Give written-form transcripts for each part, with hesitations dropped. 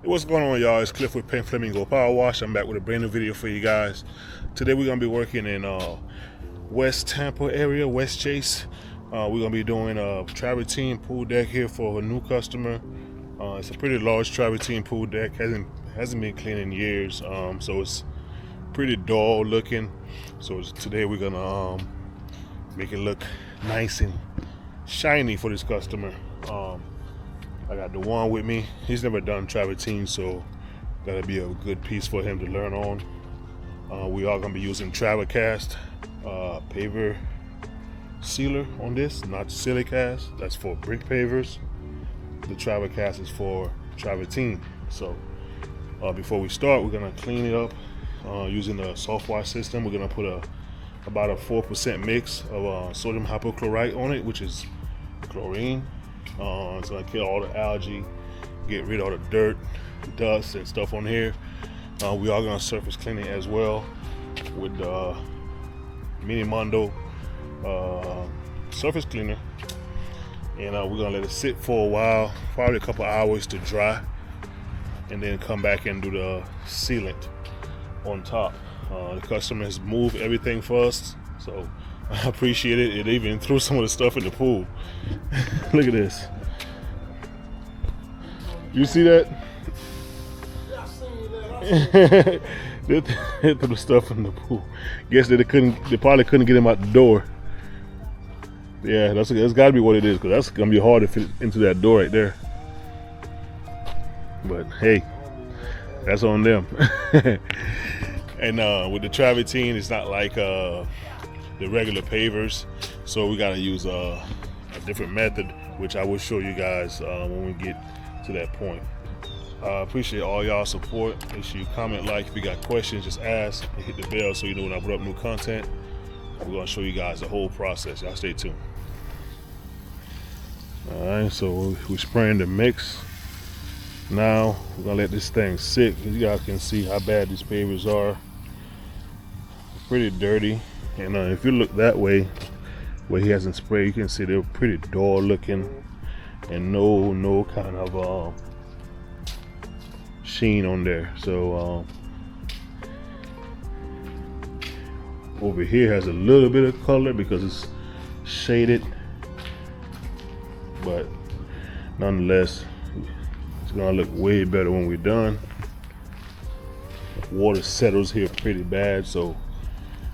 What's going on, y'all? It's Cliff with Pink Flamingo Power Wash. I'm back with a brand new video for you guys. Today we're gonna be working in West Tampa area, West Chase. We're gonna be doing a Travertine pool deck here for a new customer. It's a pretty large Travertine pool deck. Hasn't been cleaned in years, so it's pretty dull looking. So today we're gonna make it look nice and shiny for this customer. I got the one with me. He's never done Travertine, so that'll be a good piece for him to learn on. We are gonna be using Travacast Paver sealer on this, not Silicast. That's for brick pavers. The Travacast is for Travertine. So before we start, we're gonna clean it up using the soft wash system. We're gonna put about a 4% mix of sodium hypochlorite on it, which is chlorine. It's gonna kill all the algae, get rid of all the dirt, dust, and stuff on here. We are gonna surface clean it as well with the Mini Mondo surface cleaner, and we're gonna let it sit for a while, probably a couple hours to dry, and then come back and do the sealant on top. The customer has moved everything for us, so I appreciate it. It even threw some of the stuff in the pool. Look at this. You see that? Yeah, I seen that. They threw the stuff in the pool. Guess that they probably couldn't get him out the door. Yeah, that's got to be what it is, because that's gonna be hard to fit into that door right there. But hey, that's on them. And with the Travertine, it's not like the regular pavers, so we gotta use a different method, which I will show you guys when we get to that point. I appreciate all y'all support. Make sure you comment, like. If you got questions, just ask and hit the bell so you know when I put up new content. We're gonna show you guys the whole process. Y'all stay tuned. All right, so we're spraying the mix. Now we're gonna let this thing sit. You guys can see how bad these pavers are. Pretty dirty. And if you look that way, where he hasn't sprayed, you can see they're pretty dull looking, and no kind of sheen on there. So over here has a little bit of color because it's shaded, but nonetheless, it's gonna look way better when we're done. Water settles here pretty bad, so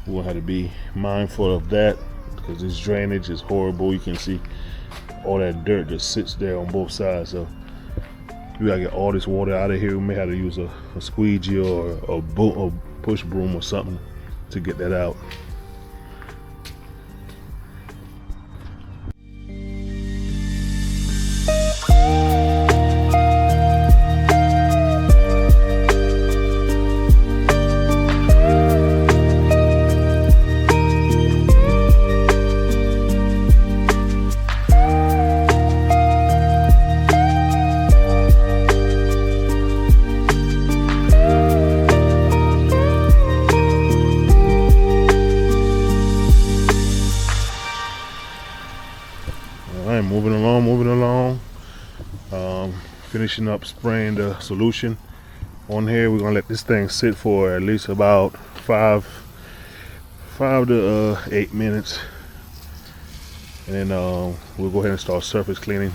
we're gonna have to be mindful of that, because this drainage is horrible. You can see all that dirt just sits there on both sides, so we gotta get all this water out of here. We may have to use a squeegee or a push broom or something to get that out. Moving along. Finishing up spraying the solution on here. We're gonna let this thing sit for at least about five to 8 minutes, and then we'll go ahead and start surface cleaning.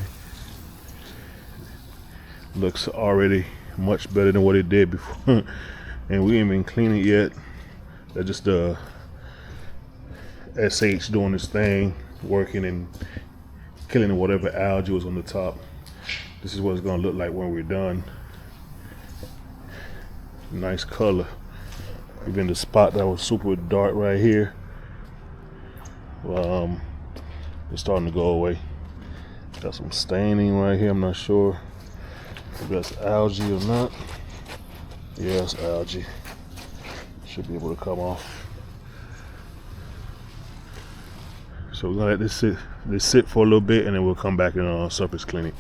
Looks already much better than what it did before. And we ain't even clean it yet. That's just the SH doing this thing, working and killing whatever algae was on the top. This is what it's gonna look like when we're done. Nice color. Even the spot that was super dark right here, it's starting to go away. Got some staining right here. I'm not sure if that's algae or not. Yeah, it's algae. Should be able to come off. So we're gonna let this sit for a little bit, and then we'll come back and surface clean it.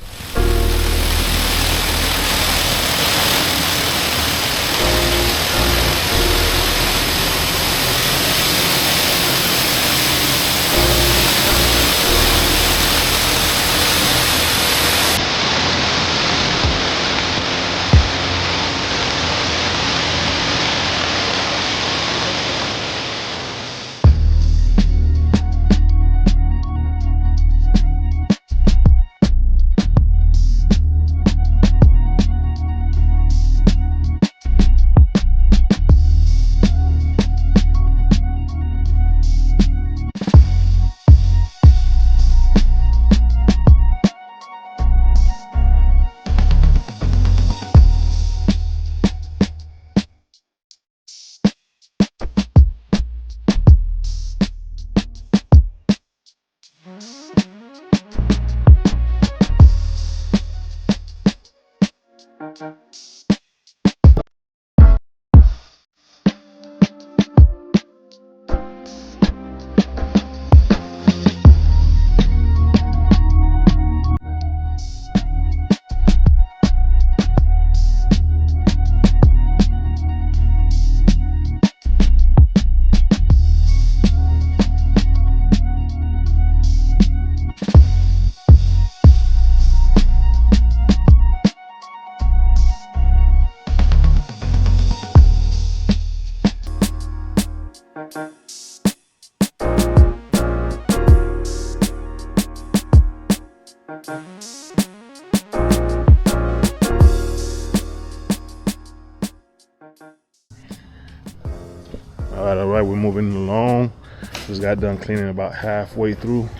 All right, we're moving along. Just got done cleaning about halfway through.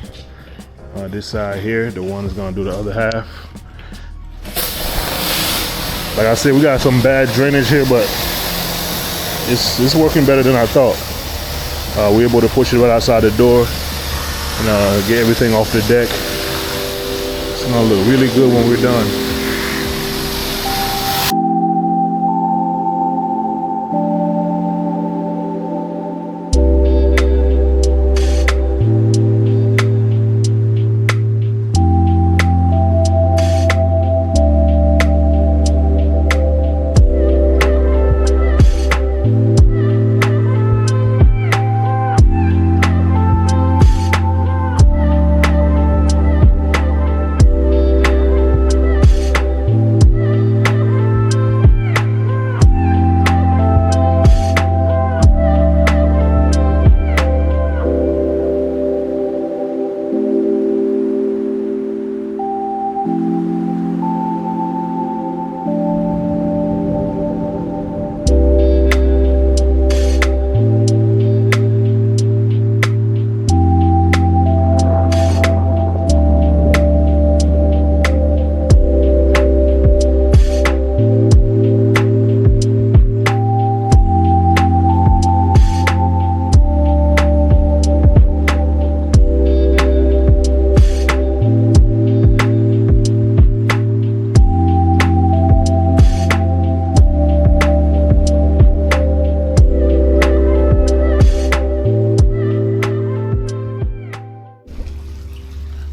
This side here, the one is gonna do the other half. Like I said, we got some bad drainage here, but it's working better than I thought. We're able to push it right outside the door and get everything off the deck. It's gonna look really good when we're done.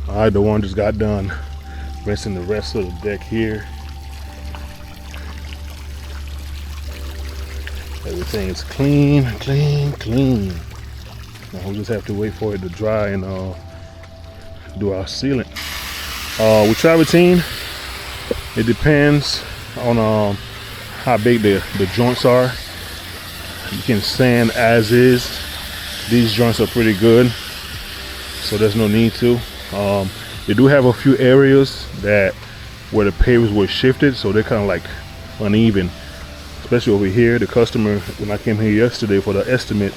All right, the one just got done rinsing the rest of the deck here. Everything is clean, clean, clean. Now we just have to wait for it to dry and do our sealant. With Travertine, it depends on how big the joints are. You can sand as is. These joints are pretty good, so there's no need to. They do have a few areas where the pavers were shifted, so they're kind of like uneven. Especially over here, the customer, when I came here yesterday for the estimate,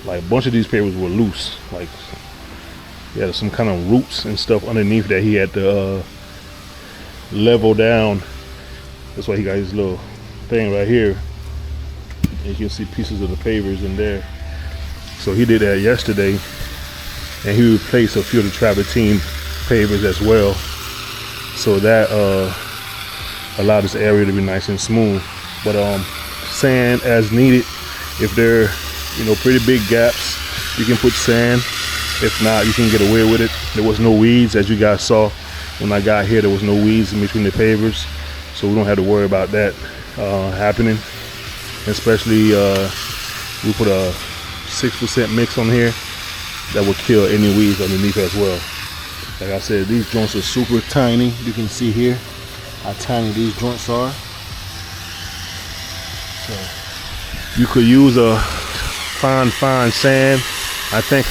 like a bunch of these pavers were loose. Like he had some kind of roots and stuff underneath that he had to level down. That's why he got his little thing right here. And you can see pieces of the pavers in there. So he did that yesterday, and he replaced a few of the Travertine pavers as well. So that allowed this area to be nice and smooth. But sand as needed. If they're pretty big gaps, you can put sand. If not, you can get away with it. There was no weeds, as you guys saw when I got here. There was no weeds in between the pavers, so we don't have to worry about that happening. Especially we put a 6% mix on here that will kill any weeds underneath as well. Like I said, these joints are super tiny. You can see here how tiny these joints are. So you could use a fine sand. I think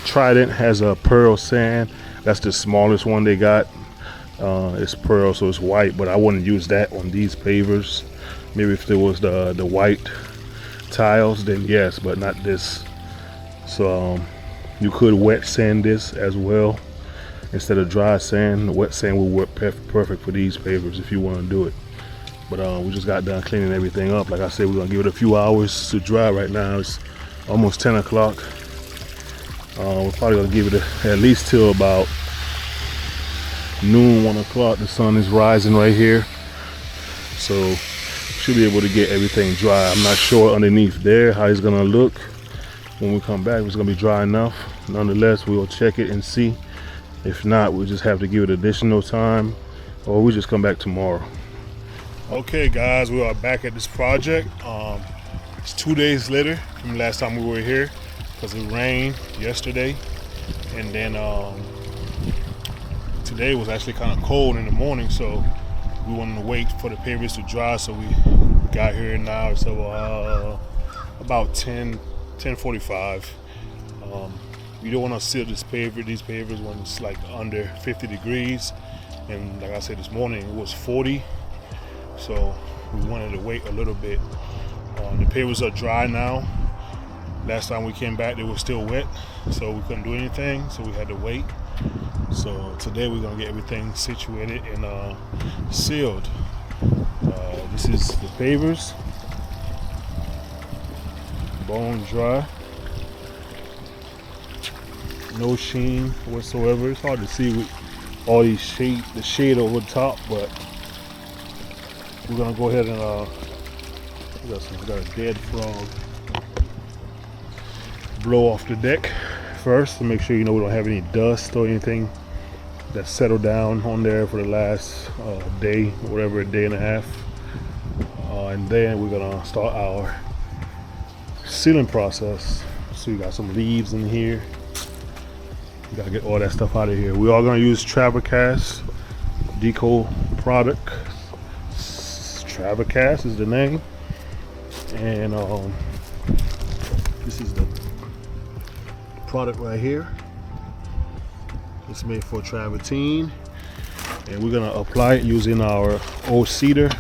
Trident has a pearl sand. That's the smallest one they got. It's pearl, so it's white, but I wouldn't use that on these pavers. Maybe if there was the white tiles, then yes, but not this. So you could wet sand this as well instead of dry sand. The wet sand will work perfect for these pavers if you want to do it. But we just got done cleaning everything up. Like I said, we're gonna give it a few hours to dry. Right now it's almost 10 o'clock. We're probably gonna give it at least till about noon, 1 o'clock. The sun is rising right here, so should be able to get everything dry. I'm not sure underneath there how it's gonna look when we come back. If it's gonna be dry enough. Nonetheless, we'll check it and see. If not, we'll just have to give it additional time, or we just come back tomorrow. Okay guys, we are back at this project. It's 2 days later from the last time we were here, because it rained yesterday, and then today was actually kind of cold in the morning, so we wanted to wait for the pavers to dry. So we got here now. It's about 10:45. You don't want to seal these pavers when it's like under 50 degrees. And like I said this morning, it was 40. So we wanted to wait a little bit. The pavers are dry now. Last time we came back, they were still wet, so we couldn't do anything. So we had to wait. So today we're gonna get everything situated and sealed. This is the pavers, bone dry, no sheen whatsoever. It's hard to see with all these the shade over the top, but we're gonna go ahead and we got a dead frog. Blow off the deck first to make sure we don't have any dust or anything that settled down on there for the last day, whatever, a day and a half. And then we're gonna start our sealing process. So we got some leaves in here. We gotta get all that stuff out of here. We are gonna use Travacast, Deco Products Travacast is the name. And this is the product right here. It's made for Travertine, and we're gonna apply it using our old cedar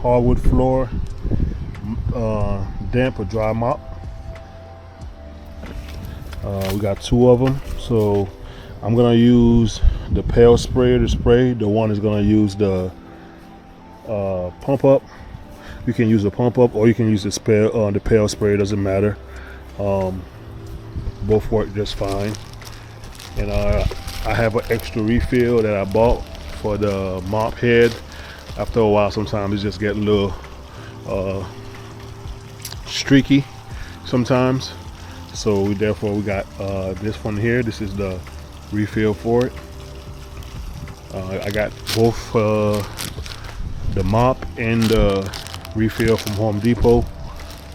hardwood floor damp or dry mop. We got 2 of them, so I'm gonna use the pail sprayer to spray. The one is gonna use the pump up. You can use the pump up or you can use the pail sprayer, doesn't matter. Both work just fine. And I have an extra refill that I bought for the mop head. After a while, sometimes it just get a little streaky sometimes. So we got this one here. This is the refill for it. I got both the mop and the refill from Home Depot.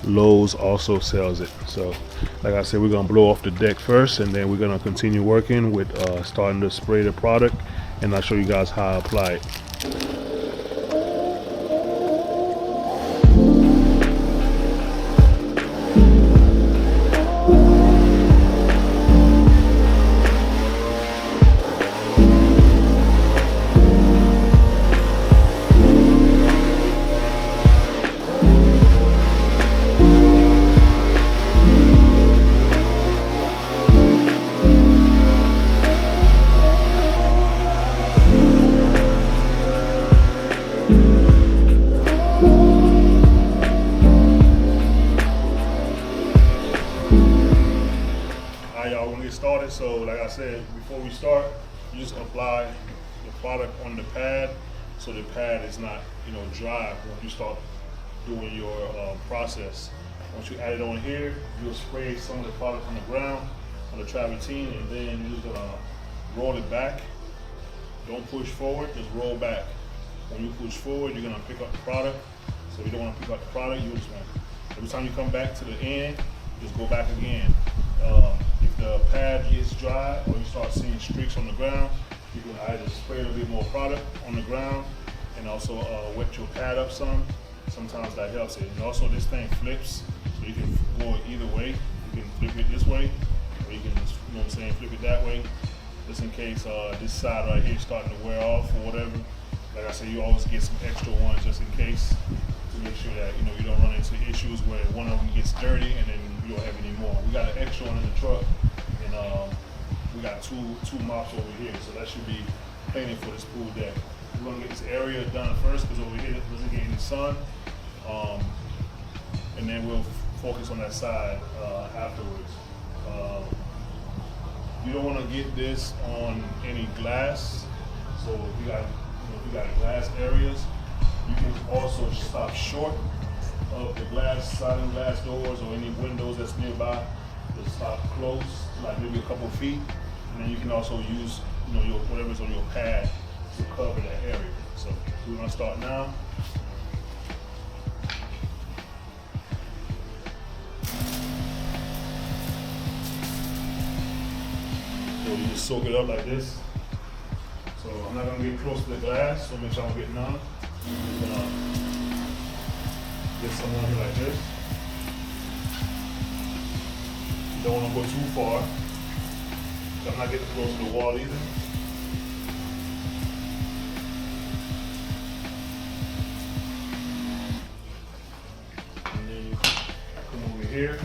Lowe's also sells it. So like I said, we're gonna blow off the deck first, and then we're gonna continue working with starting to spray the product, and I'll show you guys how I apply it. Started. So like I said, before we start, you just apply the product on the pad so the pad is not dry when you start doing your process. Once you add it on here, you'll spray some of the product on the ground on the Travertine, and then you're just gonna roll it back. Don't push forward, just roll back. When you push forward, you're gonna pick up the product. So you don't want to pick up the product, you just want, every time you come back to the end, just go back again. If the pad gets dry or you start seeing streaks on the ground, you can either spray a little bit more product on the ground and also wet your pad up some. Sometimes that helps it. And also this thing flips, so you can go either way. You can flip it this way, or you can just, flip it that way. Just in case this side right here is starting to wear off or whatever. Like I said, you always get some extra ones just in case, to make sure that you don't run into issues where one of them gets dirty and then you don't have any more. We got an extra one in the truck, and we got two mops over here, so that should be plenty for this pool deck. We're gonna get this area done first because over here it doesn't get any sun, and then we'll focus on that side afterwards. You don't want to get this on any glass, so if you got glass areas, you can also stop short of the sliding glass doors or any windows that's nearby. Just stop close, like maybe a couple feet, and then you can also use your whatever's on your pad to cover that area. So we're gonna start now. So you just soak it up like this. So I'm not gonna get close to the glass, so make sure I don't get none. I'm just gonna get someone here like this. You don't wanna go too far. I'm not getting close to the wall either. And then you come over here.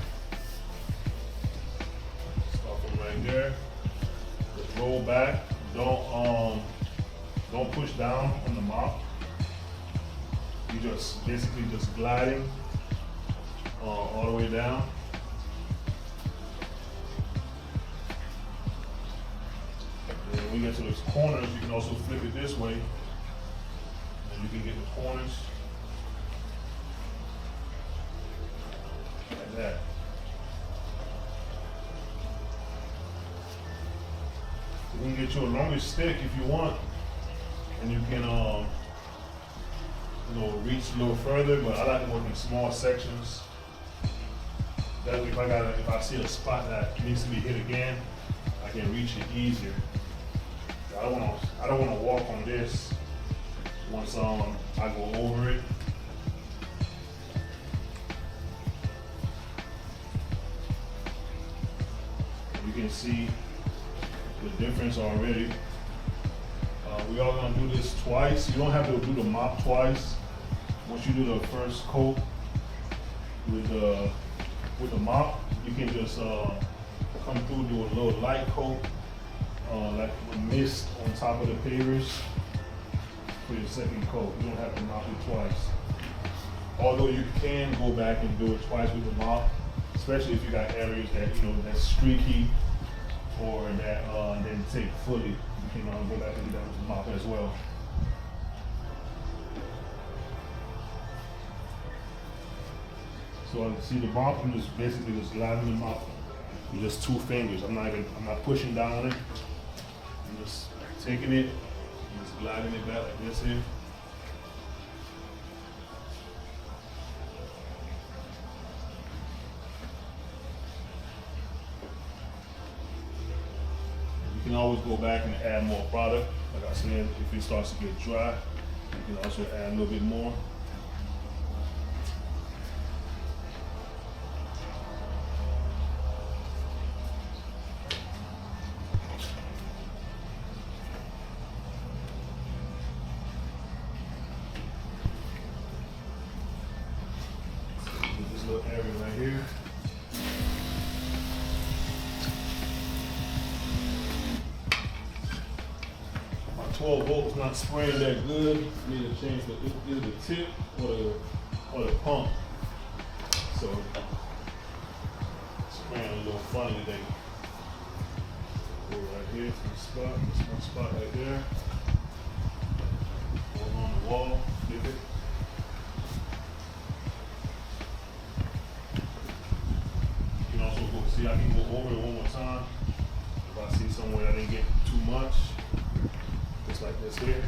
Start from right there. Just roll back. Don't push down on the mop. You just basically just gliding all the way down. And when we get to those corners, you can also flip it this way, and you can get the corners like that. You can get you a longer stick if you want, and you can reach a little further. But I like to work in small sections. That way, if I see a spot that needs to be hit again, I can reach it easier. I don't want to walk on this once I go over it. You can see the difference already. We are gonna do this twice. You don't have to do the mop twice. Once you do the first coat with the mop, you can just come through, do a little light coat, like a mist on top of the pavers for your second coat. You don't have to mop it twice. Although you can go back and do it twice with the mop, especially if you got areas that that's streaky or that didn't take fully. You can go back and do that with the mop as well. So see the mop, I'm just basically just gliding the mop with just 2 fingers. I'm not pushing down on it. I'm just taking it and just gliding it back like this here. You can always go back and add more product. Like I said, if it starts to get dry, you can also add a little bit more. This little area right here. My 12 volts not spraying that good. I need to change either the tip or the pump. So spraying a little funny today. Go right here to the spot. This one spot right there. Go on the wall. Flip it. You can also I can go over it one more time. If I see somewhere I didn't get too much, just like this here.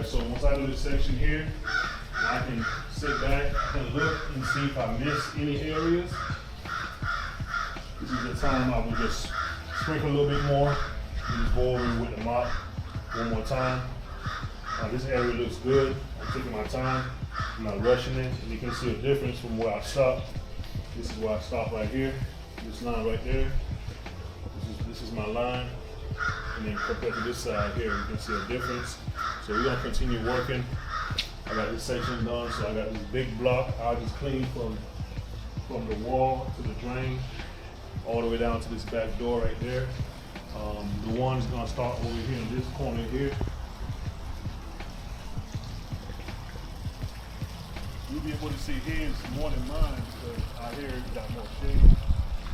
So once I do this section here, I can sit back and look and see if I miss any areas. This is the time I will just sprinkle a little bit more and just go over it with the mop one more time. This area looks good. I'm taking my time. I'm not rushing it. And you can see a difference from where I stopped. This is where I stopped right here. This line right there. This is my line. And then compared to this side here, you can see a difference. So we're gonna continue working. I got this section done, so I got this big block. I'll just clean from the wall to the drain, all the way down to this back door right there. The one's gonna start over here in this corner here. You'll be able to see his more than mine because out here you got more shade.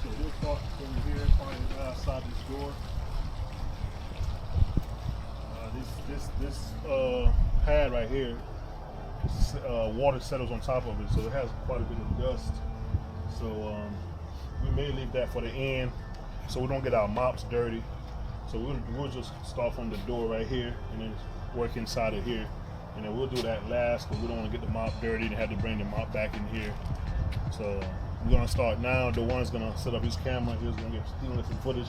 So we'll start over here, probably outside this door. This pad right here water settles on top of it, so it has quite a bit of dust. So we may leave that for the end, so we don't get our mops dirty. So we'll just start from the door right here, and then work inside of here, and then we'll do that last, because we don't want to get the mop dirty and have to bring the mop back in here. So we're gonna start now. The one's gonna set up his camera. He's gonna get some footage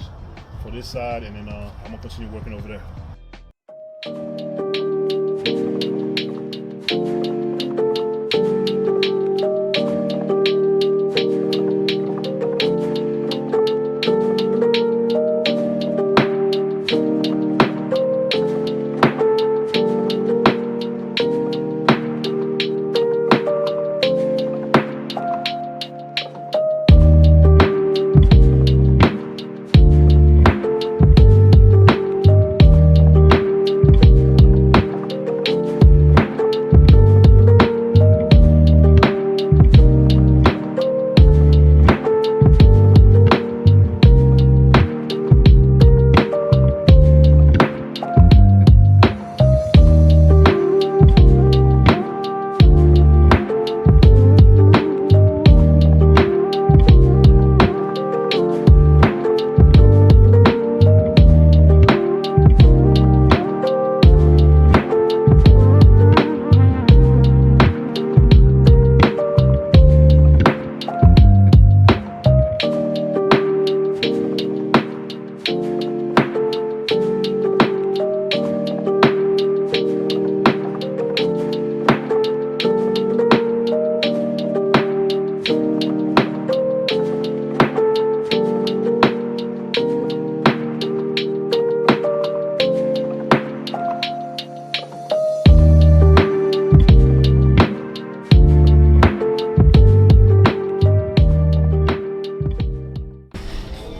for this side, and then I'm gonna continue working over there.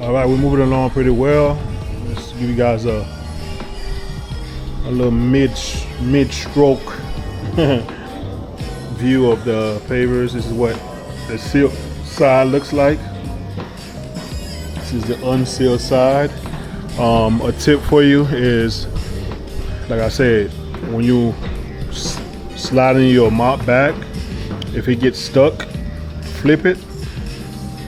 All right, we're moving along pretty well. Let's give you guys a little mid-stroke view of the pavers. This is what the sealed side looks like. This is the unsealed side. A tip for you is, like I said, when you slide in your mop back, if it gets stuck, flip it,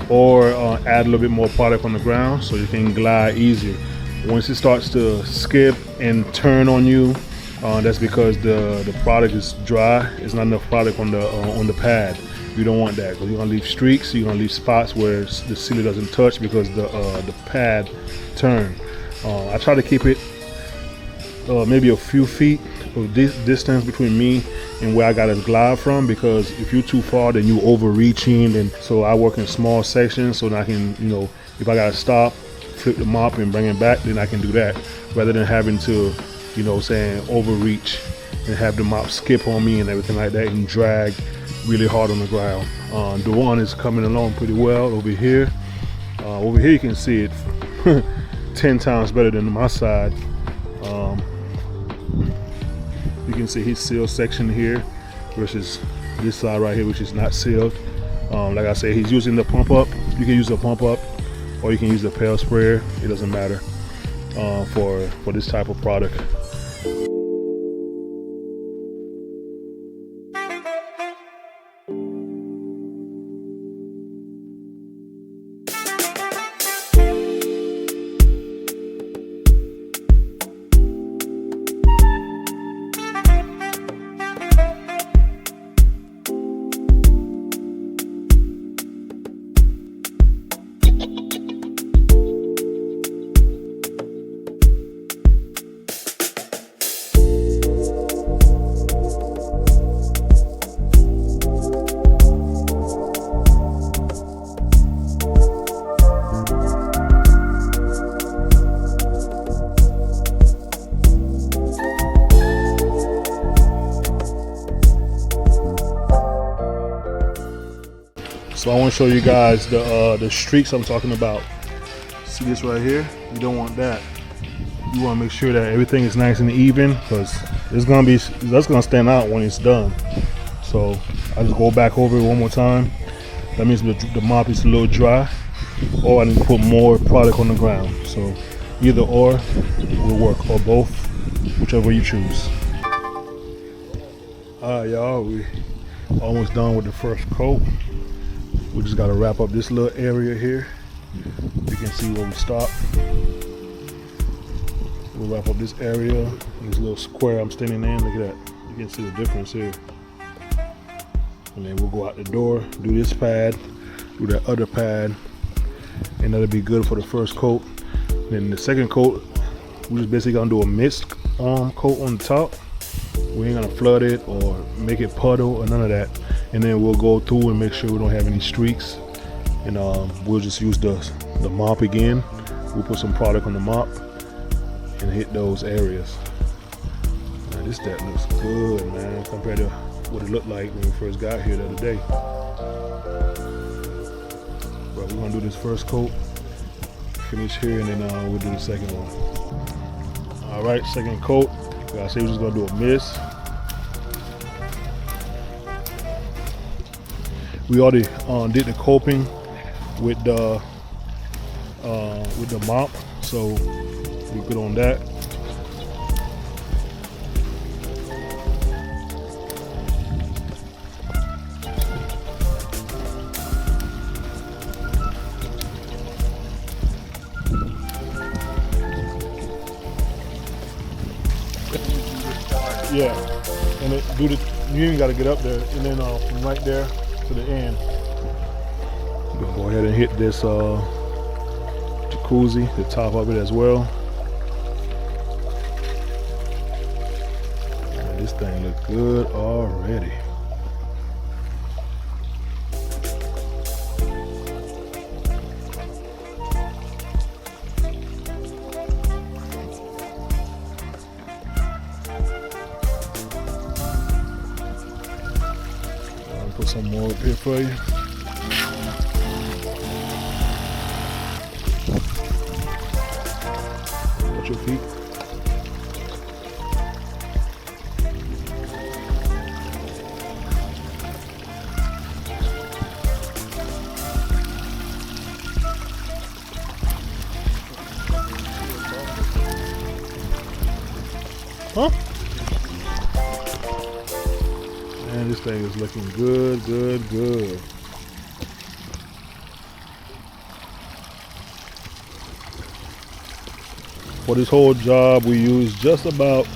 or add a little bit more product on the ground so you can glide easier. Once it starts to skip and turn on you, that's because the product is dry. It's not enough product on the pad. You don't want that, because you're gonna leave streaks, you're gonna leave spots where the sealer doesn't touch because the pad turned. I try to keep it maybe a few feet of distance between me and where I got to glide from, because if you're too far, then you overreaching. And so I work in small sections, so that I can, if I gotta stop, flip the mop and bring it back, then I can do that, rather than having to, overreach and have the mop skip on me and everything like that and drag really hard on the ground. The one is coming along pretty well over here. Over here you can see it 10 times better than my side. You can see his sealed section here versus this side right here, which is not sealed. Like I said, he's using the pump up. You can use a pump up, or you can use the pail sprayer. It doesn't matter for this type of product. So I want to show you guys the streaks I'm talking about. See this right here? You don't want that. You want to make sure that everything is nice and even, because that's gonna stand out when it's done. So I just go back over it one more time. That means the mop is a little dry, or I need to put more product on the ground. So either or will work, or both, whichever you choose. Alright, y'all, we almost done with the first coat. We just gotta wrap up this little area here. You can see where we stop. We'll wrap up this area, this little square I'm standing in. Look at that. You can see the difference here. And then we'll go out the door, do this pad, do that other pad, and that'll be good for the first coat. Then the second coat, we're just basically gonna do a mist coat on the top. We ain't gonna flood it or make it puddle or none of that. And then we'll go through and make sure we don't have any streaks. And we'll just use the mop again. We'll put some product on the mop and hit those areas. Now this that looks good, man, compared to what it looked like when we first got here the other day. But we're gonna do this first coat, finish here, and then we'll do the second one. All right, second coat. Like I say, we're just gonna do a mist. We already did the coping with the mop, so we're good on that. Yeah, and you even got to get up there, and then from right there to the end. We're gonna go ahead and hit this jacuzzi, the top of it as well. Man, this thing looks good already. Put some more up here for you. Watch your feet. Huh? Man, this thing is looking good, good, good. For this whole job, we used just about,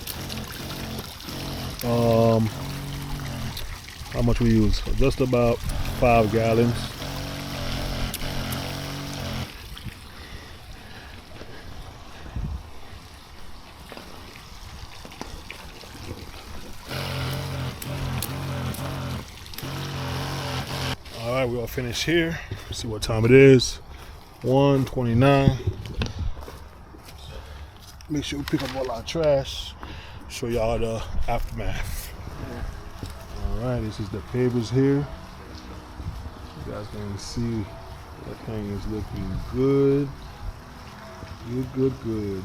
how much we use? Just about 5 gallons. All right, we're all finished here. Let's see what time it is. 1:29. Make sure we pick up all our trash. Show y'all the aftermath. All right, this is the Pavers here. You guys can see that thing is looking good. Good, good, good.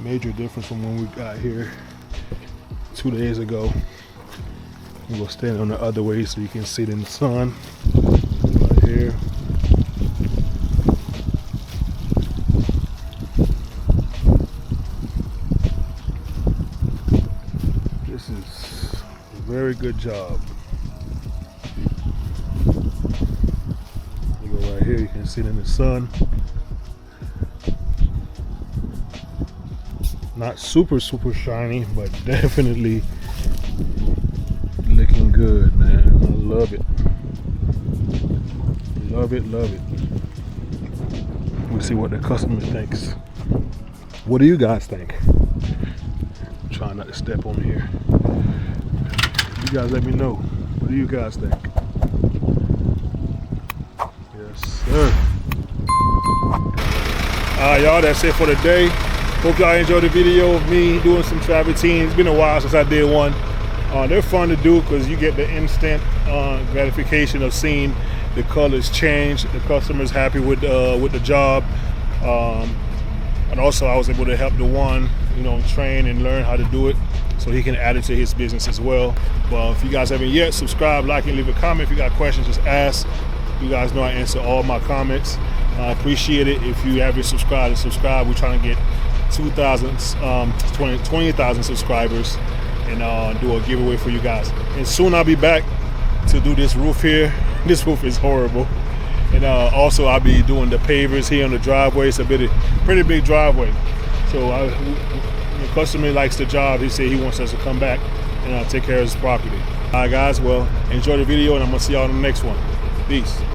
Major difference from when we got here 2 days ago. We'll stand on the other way so you can see it in the sun. Right here. This is a very good job. You go right here, you can see it in the sun. Not super, super shiny, but definitely looking good, man. I love it. Love it, love it. We'll see what the customer thinks. What do you guys think? I'm trying not to step on here. You guys let me know. What do you guys think? Yes, sir. Alright, y'all, that's it for today. Hope y'all enjoyed the video of me doing some travertine. It's been a while since I did one. They're fun to do because you get the instant gratification of seeing the colors change. The customer's happy with the job, and also I was able to help the one, train and learn how to do it, so he can add it to his business as well. But if you guys haven't yet, subscribe, like, and leave a comment. If you got questions, just ask. You guys know I answer all my comments. I appreciate it. If you haven't subscribed, subscribe. We're trying to get 20,000 subscribers and do a giveaway for you guys. And soon I'll be back to do this roof here. This roof is horrible. And also I'll be doing the pavers here on the driveway. It's a pretty big driveway. So the customer likes the job. He said he wants us to come back and take care of his property. All right, guys. Well, enjoy the video, and I'm gonna see y'all in the next one. Peace.